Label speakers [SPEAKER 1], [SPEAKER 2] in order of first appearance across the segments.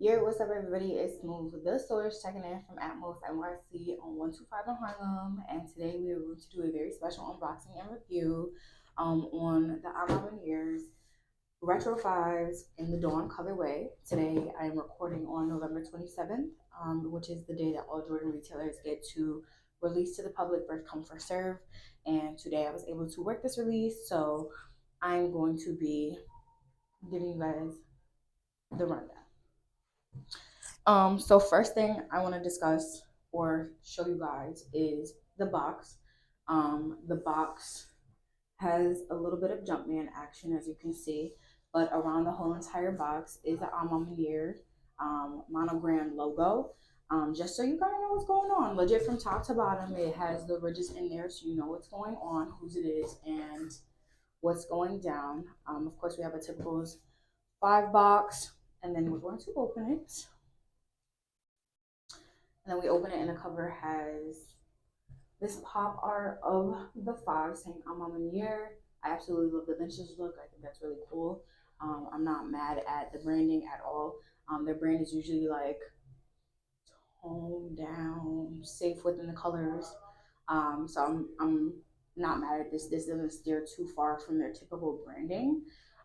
[SPEAKER 1] Yo, what's up, everybody? It's Smoove, the source, checking in from at most NYC on 125 in Harlem. And today we are going to do a very special unboxing and review on the A Ma Maniere's Retro 5s in the Dawn colorway. Today I am recording on November 27th, which is the day that all Jordan retailers get to release to the public, first come, first serve. And today I was able to work this release, so I'm going to be giving you guys the rundown. So first thing I want to discuss or show you guys is the box. The box has a little bit of Jumpman action, as you can see, but around the whole entire box is the A Ma Maniere monogram logo. Just so you guys know what's going on, legit from top to bottom, it has the ridges in there, so you know what's going on, whose it is, and what's going down. Of course, we have a typical 5 box, and then we're going to open it. And then we open it and the cover has this pop art of the 5 saying A Ma Maniere. I absolutely love the vintage look. I think that's really cool. I'm not mad at the branding at all. Their brand is usually like toned down, safe within the colors. So I'm not mad at this. This doesn't steer too far from their typical branding.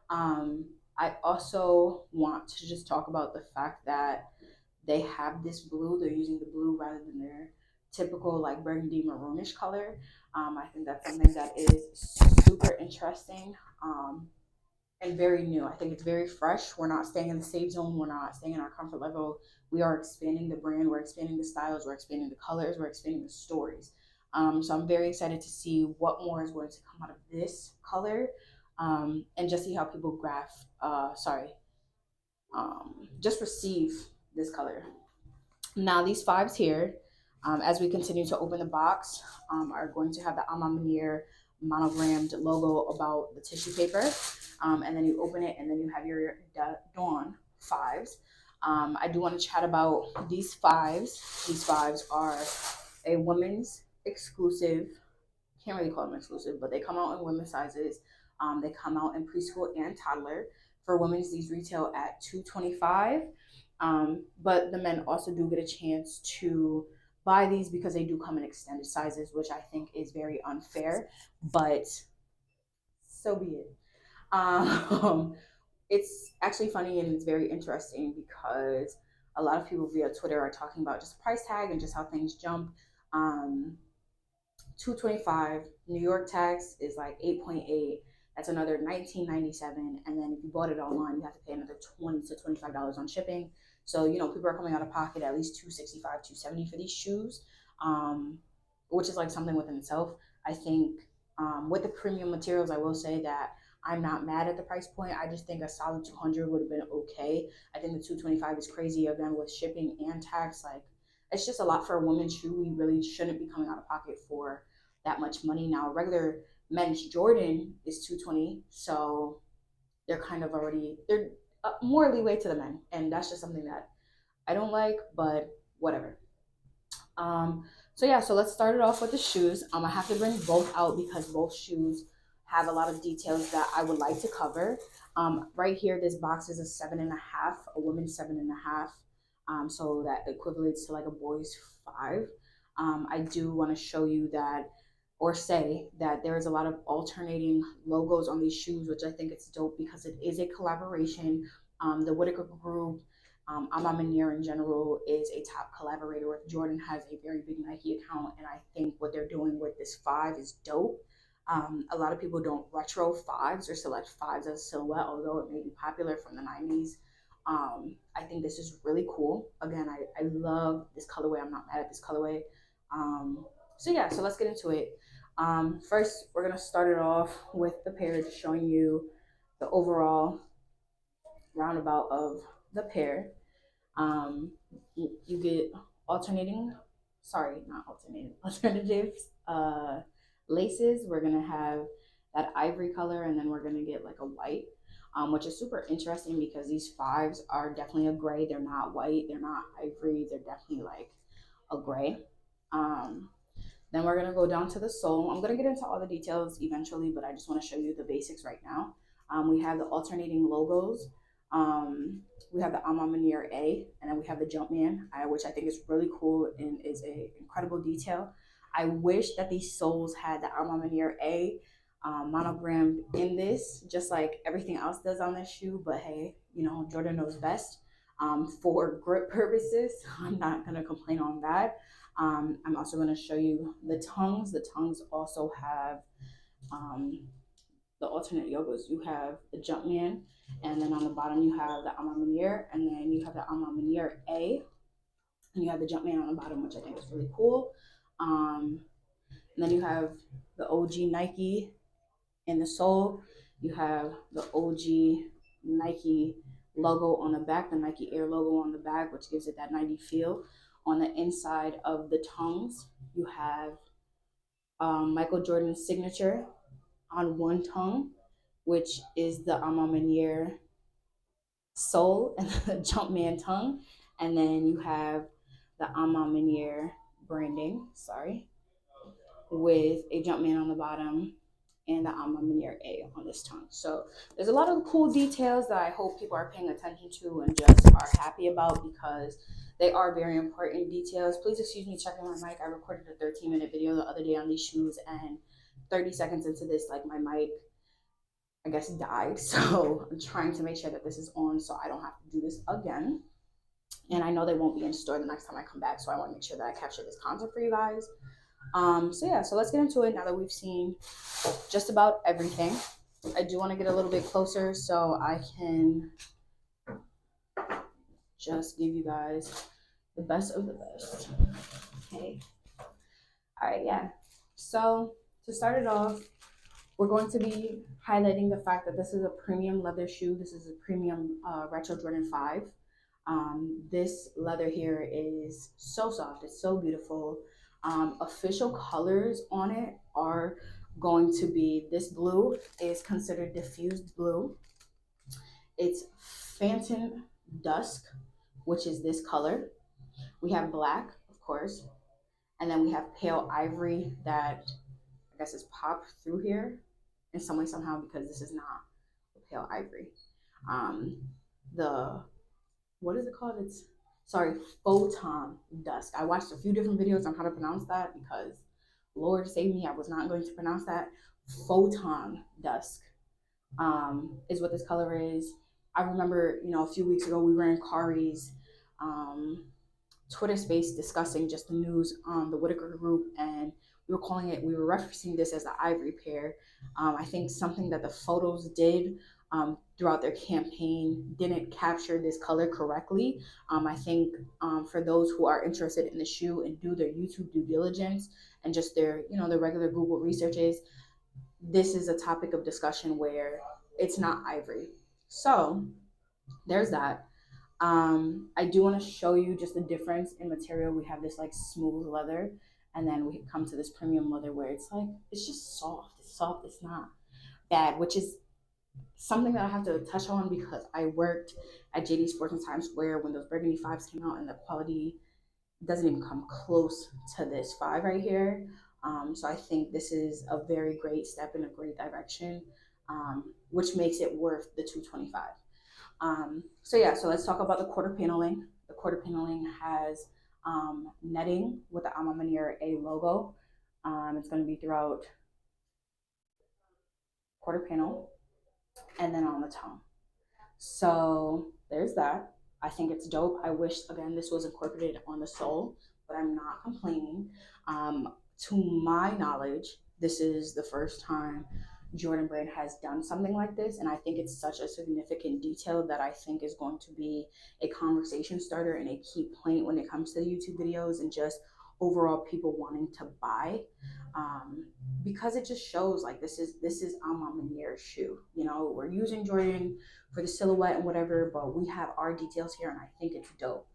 [SPEAKER 1] I also want to just talk about the fact that they have this blue. They're using the blue rather than their typical like burgundy maroonish color. I think that's something that is super interesting and very new. I think it's very fresh. We're not staying in the safe zone. We're not staying in our comfort level. We are expanding the brand. We're expanding the styles. We're expanding the colors. We're expanding the stories. So I'm very excited to see what more is going to come out of this color and just see how people just receive this color. Now these 5s here, as we continue to open the box, are going to have the A Ma Maniere monogrammed logo about the tissue paper. And then you open it and then you have your Dawn 5s. I do want to chat about these 5s. These 5s are a women's exclusive. Can't really call them exclusive, but they come out in women's sizes. They come out in preschool and toddler. For women's, these retail at $225. But the men also do get a chance to buy these because they do come in extended sizes, which I think is very unfair, but so be it. Um, it's actually funny and it's very interesting because a lot of people via Twitter are talking about just price tag and just how things jump. 225 New York tax is like 8.8. That's another 19.97, and then if you bought it online, you have to pay another $20 to $25 on shipping. So people are coming out of pocket at least 265, 270 for these shoes, which is like something within itself. I think with the premium materials, I will say that I'm not mad at the price point. I just think a solid 200 would have been okay. I think the 225 is crazy again with shipping and tax. Like it's just a lot for a woman's shoe. We really shouldn't be coming out of pocket for that much money. Now, regular men's Jordan is 220, so they're more leeway to the men, and that's just something that I don't like, but whatever. So yeah, so let's start it off with the shoes. I have to bring both out because both shoes have a lot of details that I would like to cover. Right here, this box is a 7.5, a woman's 7.5. So that equates to like a boy's 5. I do want to show you that or say that there is a lot of alternating logos on these shoes, which I think it's dope because it is a collaboration. The Whitaker Group, A Ma Maniere in general is a top collaborator with Jordan, has a very big Nike account, and I think what they're doing with this 5 is dope. A lot of people don't retro 5s or select 5s as a silhouette, although it may be popular from the 90s. I think this is really cool. Again, I love this colorway. I'm not mad at this colorway. So yeah, so let's get into it. First, we're gonna start it off with the pair, just showing you the overall roundabout of the pair. You get alternating, sorry, not alternating, alternatives laces. We're gonna have that ivory color, and then we're gonna get like a white, which is super interesting because these 5s are definitely a gray. They're not white, they're not ivory, they're definitely like a gray. Then we're gonna go down to the sole. I'm gonna get into all the details eventually, but I just wanna show you the basics right now. We have the alternating logos Um, we have the A Ma Maniere A, and then we have the Jumpman, which I think is really cool and is a incredible detail. I wish that these soles had the A Ma Maniere A monogrammed in this, just like everything else does on this shoe. But hey, Jordan knows best. For grip purposes, I'm not gonna complain on that. I'm also gonna show you the tongues. The tongues also have um, the alternate yogos. You have the Jumpman, and then on the bottom you have the A Ma Maniere, and then you have the A Ma Maniere A, and you have the Jumpman on the bottom, which I think is really cool. And then you have the OG Nike in the sole. You have the OG Nike logo on the back, the Nike Air logo on the back, which gives it that 90 feel. On the inside of the tongues, you have Michael Jordan's signature on one tongue, which is the A Ma Maniere sole and the Jumpman tongue. And then you have the A Ma Maniere branding, with a Jumpman on the bottom and the A Ma Maniere A on this tongue. So there's a lot of cool details that I hope people are paying attention to and just are happy about, because they are very important details. Please excuse me checking my mic. I recorded a 13-minute video the other day on these shoes, and 30 seconds into this, like, my mic, I guess, died. So I'm trying to make sure that this is on so I don't have to do this again. And I know they won't be in store the next time I come back, so I want to make sure that I capture this content for you guys. So let's get into it now that we've seen just about everything. I do want to get a little bit closer so I can just give you guys the best of the best. Okay. All right, yeah. So to start it off, we're going to be highlighting the fact that this is a premium leather shoe. This is a premium Retro Jordan 5. This leather here is so soft. It's so beautiful. Official colors on it are going to be, this blue is considered diffused blue. It's Phantom Dusk, which is this color. We have black, of course, and then we have pale ivory that I guess is popped through here in some way somehow, because this is not pale ivory. The What is it called? Photon Dusk. I watched a few different videos on how to pronounce that, because Lord save me, I was not going to pronounce that. Photon Dusk is what this color is. I remember, a few weeks ago we were in Kari's Twitter space discussing just the news on the Whitaker group, and we were referencing this as the ivory pair. I think something that the photos did throughout their campaign didn't capture this color correctly. I think for those who are interested in the shoe and do their YouTube due diligence and just their regular Google researches, this is a topic of discussion where it's not ivory. So there's that. I do want to show you just the difference in material. We have this like smooth leather, and then we come to this premium leather where it's just soft. It's soft. It's not bad, which is something that I have to touch on because I worked at JD Sports in Times Square when those Burgundy 5s came out, and the quality doesn't even come close to this 5 right here. So I think this is a very great step in a great direction, which makes it worth the $225. So let's talk about the quarter paneling. The quarter paneling has netting with the A Ma Maniere A logo. It's going to be throughout quarter panel and then on the tongue. So there's that. I think it's dope. I wish, again, this was incorporated on the sole, but I'm not complaining. To my knowledge, this is the first time Jordan Brand has done something like this, and I think it's such a significant detail that I think is going to be a conversation starter and a key point when it comes to the YouTube videos and just overall people wanting to buy, because it just shows like this is A Ma Maniere's shoe. We're using Jordan for the silhouette and whatever, but we have our details here, and I think it's dope.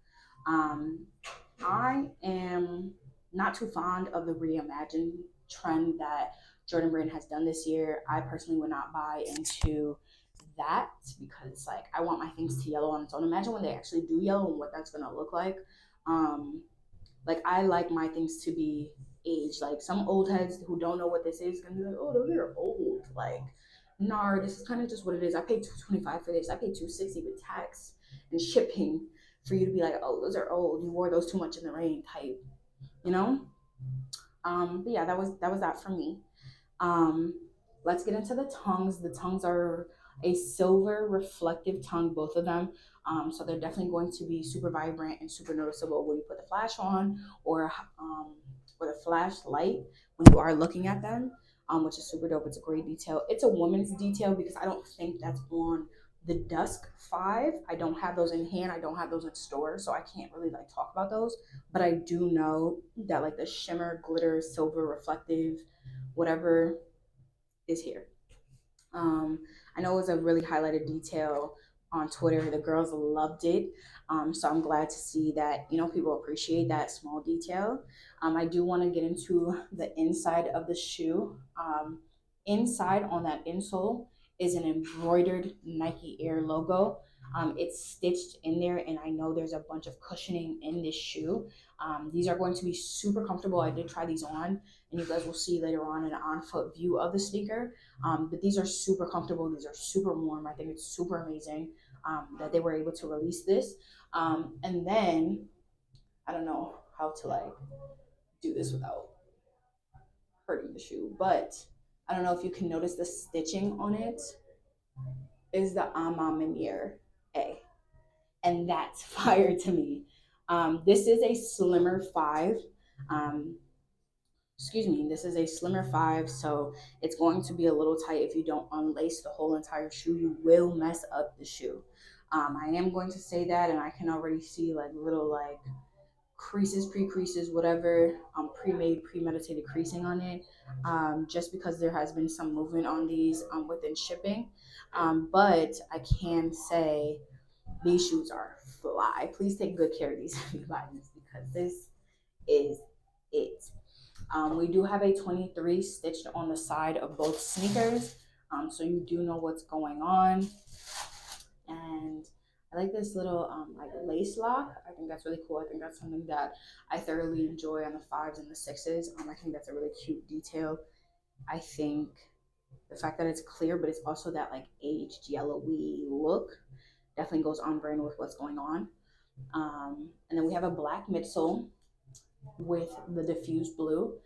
[SPEAKER 1] I am not too fond of the reimagined trend that Jordan Brand has done this year. I personally would not buy into that because I want my things to yellow on its own. Imagine when they actually do yellow and what that's gonna look like. I like my things to be aged. Like some old heads who don't know what this is gonna be like, oh, those are old. nah, this is kind of just what it is. I paid 225 for this. I paid 260 with tax and shipping for you to be like, oh, those are old. You wore those too much in the rain type, you know? But yeah, that was that for me. Um, let's get into the tongues. The tongues are a silver reflective tongue, both of them. So they're definitely going to be super vibrant and super noticeable when you put the flash on, um, or the flashlight when you are looking at them, which is super dope. It's a great detail. It's a woman's detail because I don't think that's on the Dusk 5. I don't have those in hand. I don't have those in store, so I can't really like talk about those. But I do know that like the shimmer, glitter, silver, reflective, whatever is here. Um, I know it was a really highlighted detail on Twitter. The girls loved it. So I'm glad to see that, people appreciate that small detail. I do want to get into the inside of the shoe. Inside on that insole is an embroidered Nike Air logo. It's stitched in there, and I know there's a bunch of cushioning in this shoe. These are going to be super comfortable. I did try these on, and you guys will see later on an on foot view of the sneaker. But these are super comfortable. These are super warm. I think it's super amazing that they were able to release this. And then I don't know how to like do this without hurting the shoe, but I don't know if you can notice the stitching on it is the A Ma Maniere A, and that's fire to me. This is a slimmer 5. Um, this is a slimmer 5, so it's going to be a little tight. If you don't unlace the whole entire shoe, you will mess up the shoe. I am going to say that, and I can already see like little like creases, pre-creases, whatever, pre-made, premeditated creasing on it, just because there has been some movement on these within shipping. But I can say these shoes are fly. Please take good care of these everybody's, because this is it. We do have a 23 stitched on the side of both sneakers, so you do know what's going on. And I like this little like lace lock. I think that's really cool. I think that's something that I thoroughly enjoy on the 5s and the 6s. I think that's a really cute detail. I think the fact that it's clear, but it's also that like aged yellowy look, definitely goes on brand with what's going on. And then we have a black midsole with the diffused blue.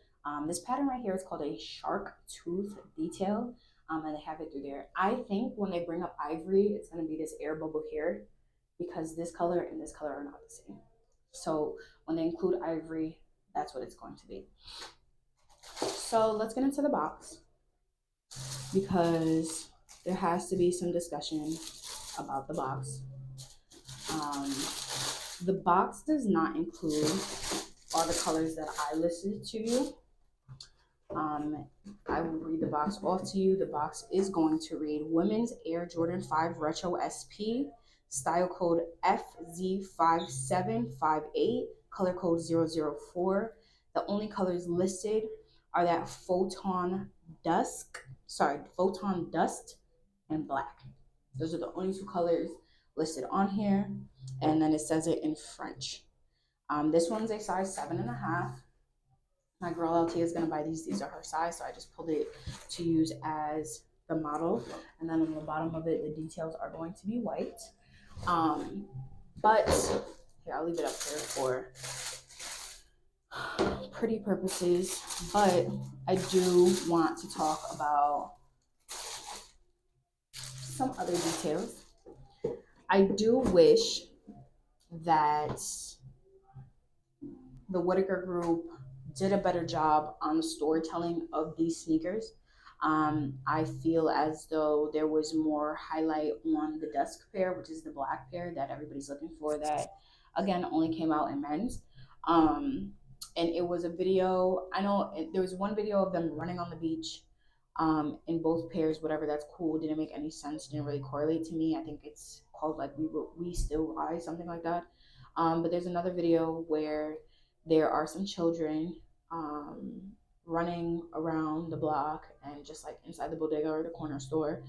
[SPEAKER 1] This pattern right here is called a shark tooth detail, and they have it through there. I think when they bring up ivory, it's going to be this air bubble here, because this color and this color are not the same. So when they include ivory, that's what it's going to be. So let's get into the box, because there has to be some discussion about the box. The box does not include all the colors that I listed to you. I will read the box off to you. The box is going to read Women's Air Jordan 5 Retro SP, style code FZ5758, color code 004. The only colors listed are that photon dust, and black. Those are the only two colors listed on here, and then it says it in French. This one's a size 7.5. My girl LT is gonna buy these. These are her size, so I just pulled it to use as the model. And then on the bottom of it, the details are going to be white. But here, I'll leave it up here for pretty purposes. But I do want to talk about some other details. I do wish that the Whitaker Group did a better job on the storytelling of these sneakers. I feel as though there was more highlight on the dusk pair, which is the black pair that everybody's looking for, that again only came out in men's. And it was a video. I know there was one video of them running on the beach in both pairs, whatever. That's cool. Didn't make any sense. Didn't really correlate to me. I think it's called like We Still Rise, something like that. But there's another video where there are some children um, running around the block and just like inside the bodega or the corner store,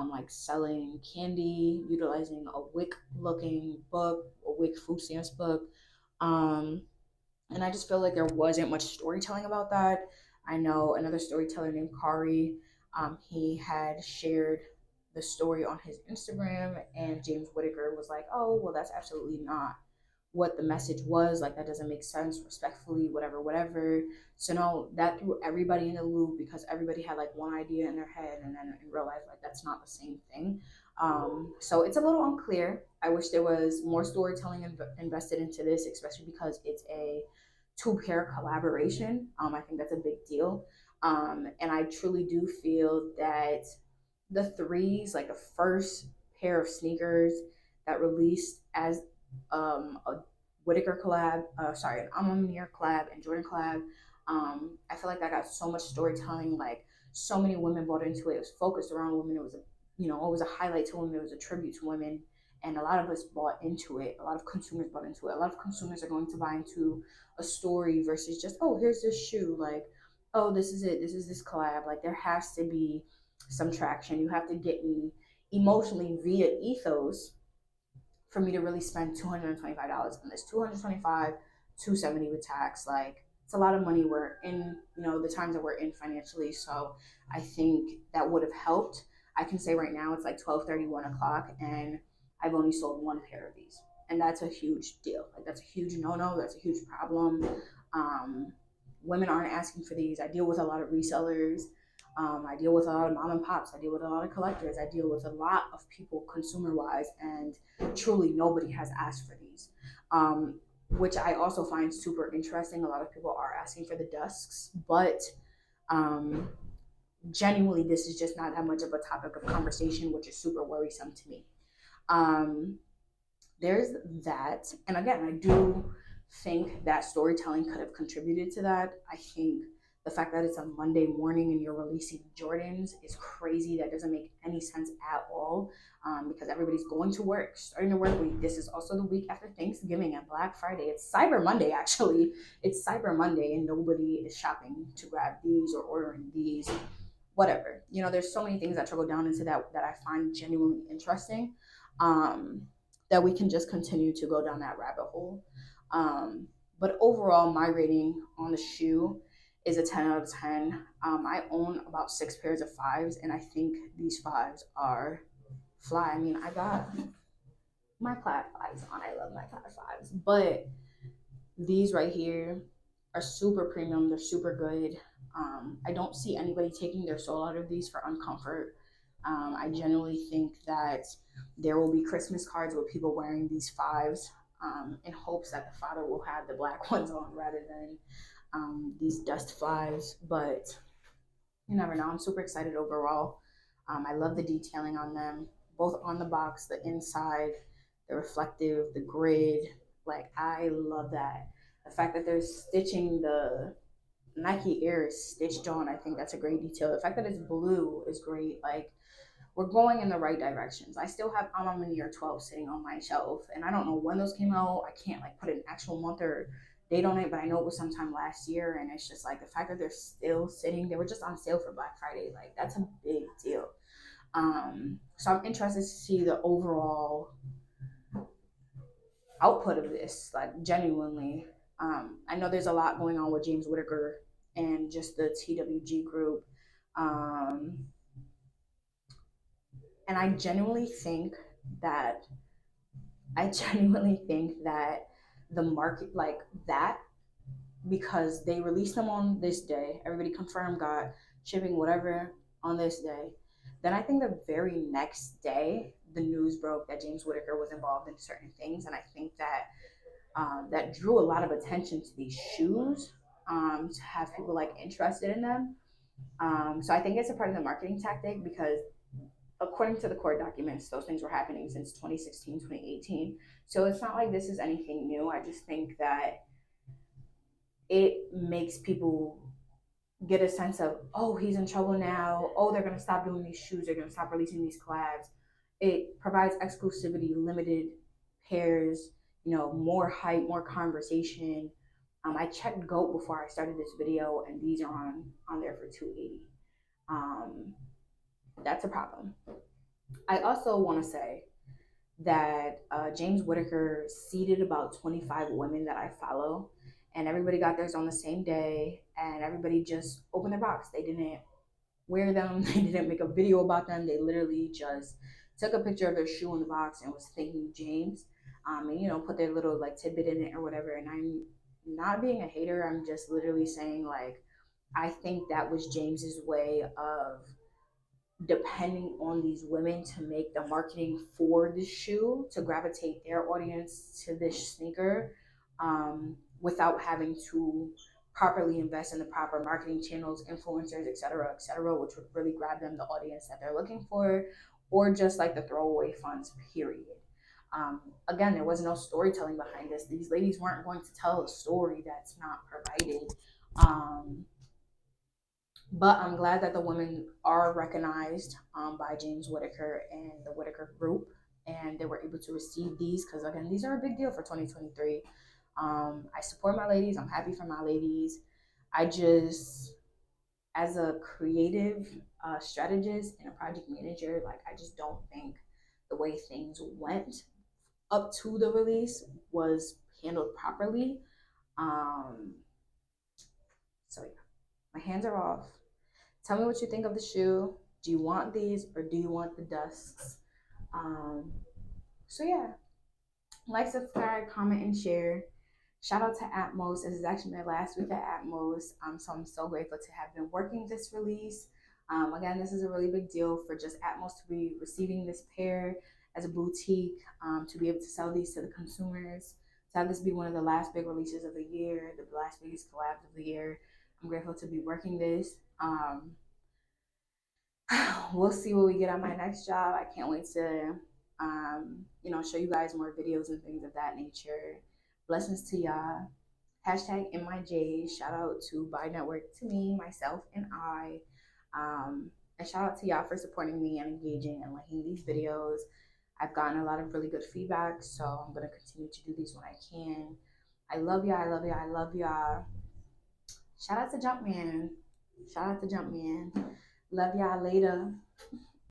[SPEAKER 1] like selling candy, utilizing a WIC looking book, a WIC food stamps book. And I just feel like there wasn't much storytelling about that. I know another storyteller named Kari. He had shared the story on his Instagram, and James Whitaker was like, "Oh, well, that's absolutely not what the message was. Like, that doesn't make sense, respectfully, whatever, whatever." So no, that threw everybody in the loop because everybody had like one idea in their head, and then in real life, like that's not the same thing. So it's a little unclear. I wish there was more storytelling invested into this, especially because it's a two-pair collaboration. I think that's a big deal. And I truly do feel that the threes, like the first pair of sneakers that released as a Whitaker collab, sorry, an A Ma Maniere collab and Jordan collab, I feel like that got so much storytelling. Like so many women bought into it. It was focused around women. It was a, it was a highlight to women. It was a tribute to women, and a lot of us bought into it. A lot of consumers bought into it. A lot of consumers are going to buy into a story versus just, oh, here's this shoe. Like, oh, this is it. This is this collab. Like there has to be some traction. You have to get me emotionally via ethos for me to really spend $225 on this. 225, 270 with tax. Like it's a lot of money we're in, the times that we're in financially. So I think that would have helped. I can say right now it's like 12:30, 1 o'clock, and I've only sold one pair of these. And that's a huge deal. Like that's a huge no-no. That's a huge problem. Um, Women aren't asking for these. I deal with a lot of resellers. I deal with a lot of mom and pops. I deal with a lot of collectors. I deal with a lot of people consumer wise, and truly nobody has asked for these, which I also find super interesting. A lot of people are asking for the dusks, but um, genuinely, this is just not that much of a topic of conversation, which is super worrisome to me. Um, there's that. And again, I do think that storytelling could have contributed to that. I think the fact that it's a Monday morning and you're releasing Jordans is crazy. That doesn't make any sense at all, because everybody's going to work, starting the work week. This is also the week after Thanksgiving and Black Friday. It's Cyber Monday, actually. It's Cyber Monday, and nobody is shopping to grab these or ordering these. Whatever. There's so many things that trickle down into that I find genuinely interesting. Um, that we can just continue to go down that rabbit hole. But overall, my rating on the shoe is a 10 out of 10. I own about 6 pairs of 5's, and I think these 5's are fly. I mean, I got my plaid 5's on. I love my plaid 5's. But these right here are super premium. They're super good. I don't see anybody taking their soul out of these for uncomfort. I genuinely think that there will be Christmas cards with people wearing these 5's, in hopes that the father will have the black ones on rather than these dust flies. But you never know. I'm super excited overall. I love the detailing on them, both on the box, the inside, the reflective, the grid. Like, I love that. The fact that they're stitching the Nike Air is stitched on, I think that's a great detail. The fact that it's blue is great. Like, we're going in the right directions. I still have A Ma Maniere 12 sitting on my shelf, and I don't know when those came out. I can't like put an actual month or date on it, but I know it was sometime last year. And it's just like the fact that they're still sitting. They were just on sale for Black Friday. Like that's a big deal. So I'm interested to see the overall output of this. Like genuinely, I know there's a lot going on with James Whitaker and just the TWG group. Um, and that I genuinely think that the market, like that, because they released them on this day, everybody confirmed got shipping whatever on this day. Then I think the very next day, the news broke that James Whitaker was involved in certain things, and I think that that drew a lot of attention to these shoes, to have people like interested in them. So I think it's a part of the marketing tactic because according to the court documents, those things were happening since 2016, 2018. So it's not like this is anything new. I just think that it makes people get a sense of, oh, he's in trouble now. Oh, they're going to stop doing these shoes. They're going to stop releasing these collabs. It provides exclusivity, limited pairs, more hype, more conversation. I checked GOAT before I started this video, and these are on there for 280. That's a problem. I also want to say that James Whitaker seeded about 25 women that I follow, and everybody got theirs on the same day, and everybody just opened their box. They didn't wear them. They didn't make a video about them. They literally just took a picture of their shoe in the box and was thanking James, and put their little like tidbit in it or whatever. And I'm not being a hater. I'm just literally saying like I think that was James's way of depending on these women to make the marketing for the shoe to gravitate their audience to this sneaker, without having to properly invest in the proper marketing channels, influencers, et cetera, which would really grab them the audience that they're looking for, or just like the throwaway funds, period. Again, there was no storytelling behind this. These ladies weren't going to tell a story that's not provided. Um, but I'm glad that the women are recognized, by James Whitaker and the Whitaker Group, and they were able to receive these because, again, these are a big deal for 2023. I support my ladies. I'm happy for my ladies. I just, as a creative strategist and a project manager, like, I just don't think the way things went up to the release was handled properly. Um, so, yeah, my hands are off. Tell me what you think of the shoe. Do you want these or do you want the dusks? Um, so yeah, like, subscribe, comment, and share. Shout out to Atmos. This is actually my last week at Atmos. So I'm so grateful to have been working this release. Again, this is a really big deal for just Atmos to be receiving this pair as a boutique, to be able to sell these to the consumers, to have this be one of the last big releases of the year, the last biggest collabs of the year. I'm grateful to be working this. We'll see what we get on my next job. I can't wait to, show you guys more videos and things of that nature. Blessings to y'all. Hashtag MIJ. Shout out to by.NETWORK, to me, myself, and I. And shout out to y'all for supporting me and engaging and liking these videos. I've gotten a lot of really good feedback, so I'm going to continue to do these when I can. I love y'all. I love y'all. I love y'all. Shout out to Jumpman. Shout out to Jumpman. Love y'all later.